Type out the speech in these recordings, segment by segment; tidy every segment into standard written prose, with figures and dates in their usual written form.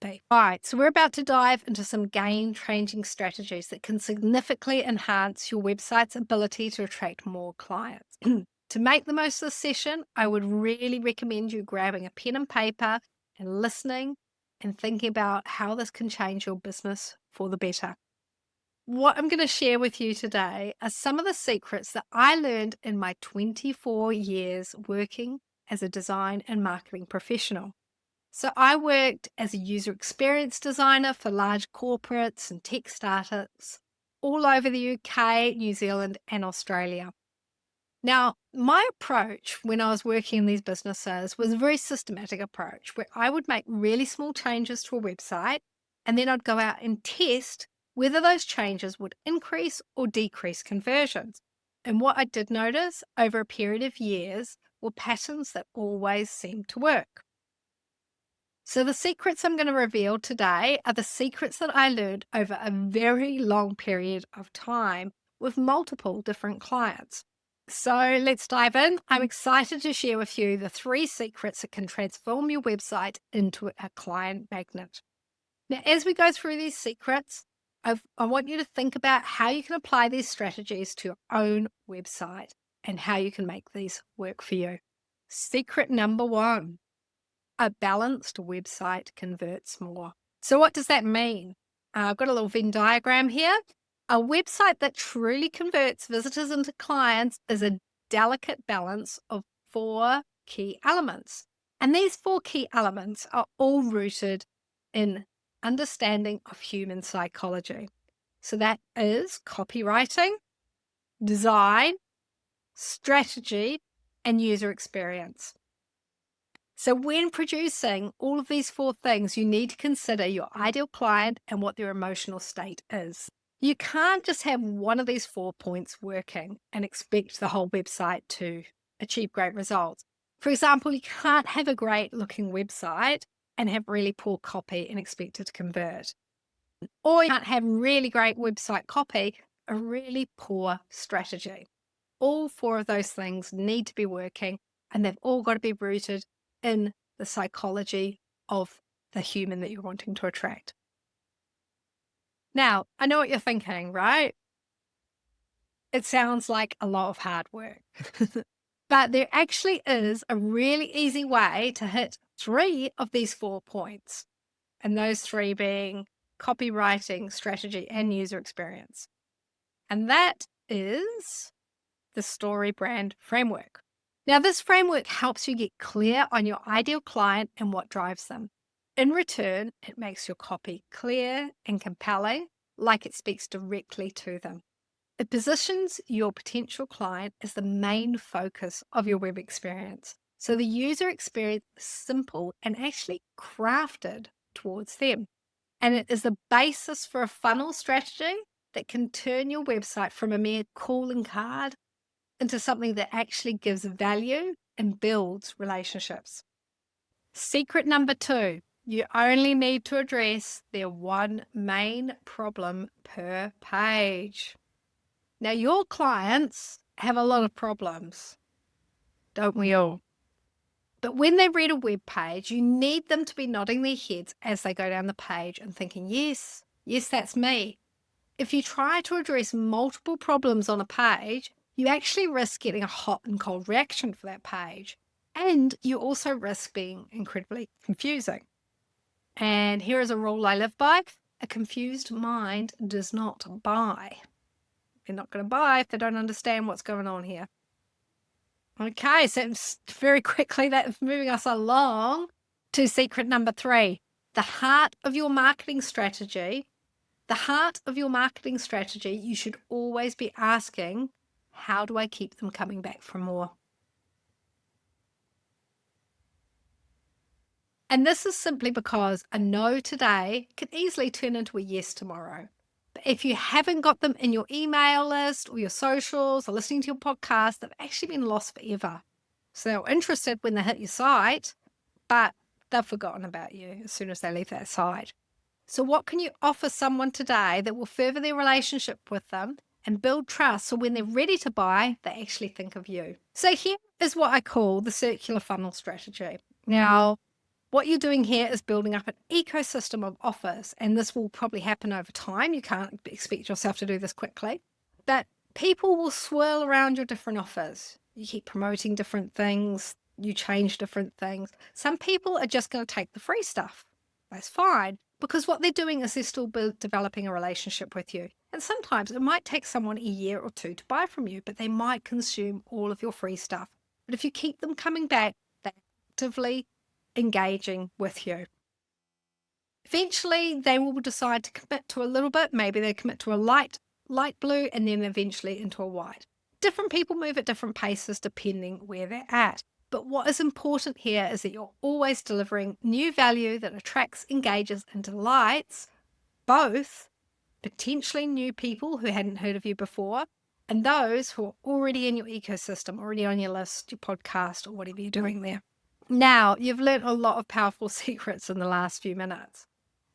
copy. All right, so we're about to dive into some game-changing strategies that can significantly enhance your website's ability to attract more clients. To make the most of this session, I would really recommend you grabbing a pen and paper and listening and thinking about how this can change your business for the better. What I'm going to share with you today are some of the secrets that I learned in my 24 years working as a design and marketing professional. So I worked as a user experience designer for large corporates and tech startups all over the UK, New Zealand, and Australia. Now, my approach when I was working in these businesses was a very systematic approach where I would make really small changes to a website and then I'd go out and test whether those changes would increase or decrease conversions. And what I did notice over a period of years were patterns that always seemed to work. So, the secrets I'm going to reveal today are the secrets that I learned over a very long period of time with multiple different clients. So, let's dive in. I'm excited to share with you the 3 secrets that can transform your website into a client magnet. Now, as we go through these secrets, I want you to think about how you can apply these strategies to your own website and how you can make these work for you. Secret number 1: a balanced website converts more. So, what does that mean? I've got a little Venn diagram here. A website that truly converts visitors into clients is a delicate balance of 4 key elements. And these 4 key elements are all rooted in understanding of human psychology. So, that is copywriting, design, strategy, and user experience. So, when producing all of these 4 things, you need to consider your ideal client and what their emotional state is. You can't just have one of these 4 points working and expect the whole website to achieve great results. For example, you can't have a great looking website and have really poor copy and expect it to convert. Or you can't have really great website copy, a really poor strategy. All 4 of those things need to be working and they've all got to be rooted in the psychology of the human that you're wanting to attract. Now, I know what you're thinking, right? It sounds like a lot of hard work. But there actually is a really easy way to hit 3 of these 4 points. And those 3 being copywriting, strategy, and user experience. And that is the Story Brand Framework. Now, this framework helps you get clear on your ideal client and what drives them. In return, it makes your copy clear and compelling, like it speaks directly to them. It positions your potential client as the main focus of your web experience. So the user experience is simple and actually crafted towards them. And it is the basis for a funnel strategy that can turn your website from a mere calling card into something that actually gives value and builds relationships. Secret number 2, you only need to address their one main problem per page. Now, your clients have a lot of problems, don't we all? But when they read a web page, you need them to be nodding their heads as they go down the page and thinking, yes, that's me. If you try to address multiple problems on a page, you actually risk getting a hot and cold reaction for that page. And you also risk being incredibly confusing. And here is a rule I live by: a confused mind does not buy. They're not going to buy if they don't understand what's going on here. Okay, so very quickly that's moving us along to secret number 3. The heart of your marketing strategy. The heart of your marketing strategy, you should always be asking, how do I keep them coming back for more? And this is simply because a no today can easily turn into a yes tomorrow. But if you haven't got them in your email list or your socials or listening to your podcast, they've actually been lost forever. So they're interested when they hit your site, but they've forgotten about you as soon as they leave that site. So what can you offer someone today that will further their relationship with them and build trust so when they're ready to buy, they actually think of you? So here is what I call the circular funnel strategy. Now, What you're doing here is building up an ecosystem of offers, and this will probably happen over time. You can't expect yourself to do this quickly, but people will swirl around your different offers. You keep promoting different things, you change different things. Some people are just going to take the free stuff. That's fine, because what they're doing is they're still developing a relationship with you. And sometimes it might take someone a year or two to buy from you, but they might consume all of your free stuff. But if you keep them coming back, they're actively engaging with you. Eventually, they will decide to commit to a little bit. Maybe they commit to a light blue, and then eventually into a white. Different people move at different paces depending where they're at. But what is important here is that you're always delivering new value that attracts, engages, and delights both potentially new people who hadn't heard of you before and those who are already in your ecosystem, already on your list, your podcast, or whatever you're doing there. Now, you've learned a lot of powerful secrets in the last few minutes,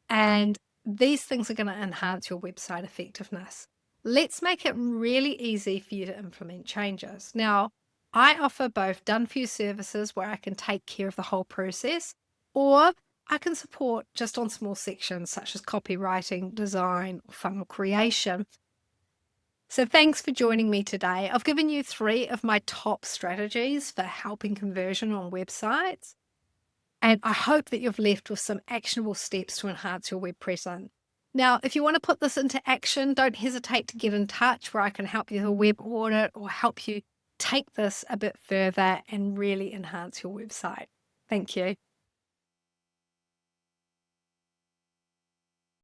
and these things are going to enhance your website effectiveness. Let's make it really easy for you to implement changes. Now, I offer both done-for-you services where I can take care of the whole process, or I can support just on small sections such as copywriting, design, or funnel creation. So thanks for joining me today. I've given you 3 of my top strategies for helping conversion on websites. And I hope that you've left with some actionable steps to enhance your web presence. Now, if you want to put this into action, don't hesitate to get in touch where I can help you with a web audit or help you take this a bit further and really enhance your website. Thank you.